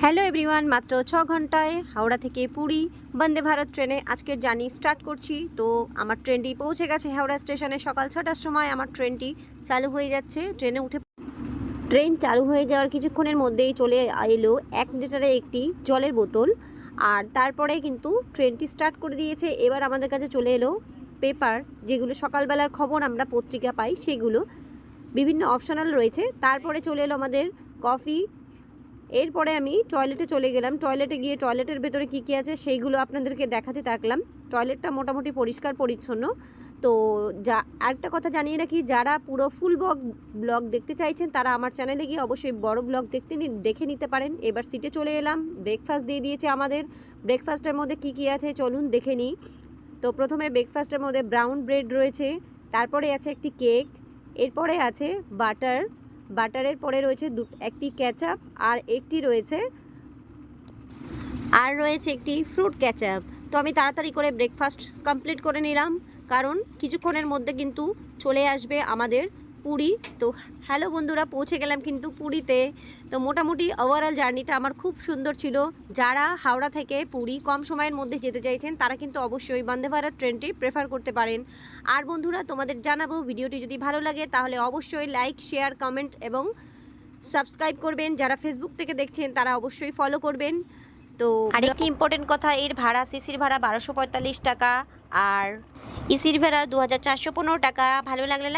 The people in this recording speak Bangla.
হ্যালো এভরিওয়ান, মাত্র 6 ঘন্টায় হাওড়া থেকে পুরী বন্দে ভারত ট্রেনে আজকের জার্নি স্টার্ট করছি। তো আমার ট্রেনটি পৌঁছে গেছে হাওড়া স্টেশনে। সকাল 6টার সময় আমার ট্রেনটি চালু হয়ে যাচ্ছে। ট্রেন চালু হয়ে যাওয়ার কিছুক্ষণের মধ্যেই চলে এলো 1 লিটারের একটি জলের বোতল। আর তারপরে কিন্তু ট্রেনটি স্টার্ট করে দিয়েছে। এবার আমাদের কাছে চলে এলো পেপার, যেগুলো সকালবেলার খবর আমরা পত্রিকা পাই, সেগুলো বিভিন্ন অপশনাল রয়েছে। তারপরে চলে এলো আমাদের কফি। এরপরে আমি টয়লেটে চলে গেলাম। টয়লেটে গিয়ে টয়লেটের ভেতরে কী কী আছে সেইগুলো আপনাদেরকে দেখাতে থাকলাম। টয়লেটটা মোটামুটি পরিষ্কার পরিচ্ছন্ন। তো আরেকটা কথা জানিয়ে রাখি, যারা পুরো ফুল ব্লগ দেখতে চাইছেন তারা আমার চ্যানেলে গিয়ে অবশ্যই বড় ব্লগ দেখে নিতে পারেন। এবার সিটে চলে এলাম। ব্রেকফাস্ট দিয়ে দিয়েছে আমাদের। ব্রেকফাস্টের মধ্যে কী কী আছে চলুন দেখে নিই। তো প্রথমে ব্রেকফাস্টের মধ্যে ব্রাউন ব্রেড রয়েছে, তারপরে আছে একটি কেক, এরপরে আছে বাটারের পরে রয়েছে একটি কেচাপ, আর রয়েছে একটি ফ্রুট কেচাপ। তো আমি তাড়াতাড়ি করে ব্রেকফাস্ট কমপ্লিট করে নিলাম, কারণ কিছুক্ষণের মধ্যে কিন্তু চলে আসবে আমাদের পুরী। তো হ্যালো বন্ধুরা, পৌঁছে গেলাম কিন্তু পুরীতে। তো মোটামুটি ওভারঅল জার্নিটা আমার খুব সুন্দর ছিল। যারা হাওড়া থেকে পুরী কম সময়ের মধ্যে যেতে চাইছেন তারা কিন্তু অবশ্যই বন্দে ভারত ট্রেনটি প্রেফার করতে পারেন। আর বন্ধুরা, তোমাদের জানাবো, ভিডিওটি যদি ভালো লাগে তাহলে অবশ্যই লাইক, শেয়ার, কমেন্ট এবং সাবস্ক্রাইব করবেন। যারা ফেসবুক থেকে দেখছেন তারা অবশ্যই ফলো করবেন। তো আরেকটি ইম্পর্টেন্ট কথা, এর ভাড়া, সিসির ভাড়া 1245 টাকা আর ইসির ভাড়া 2415 টাকা। ভালো লাগলে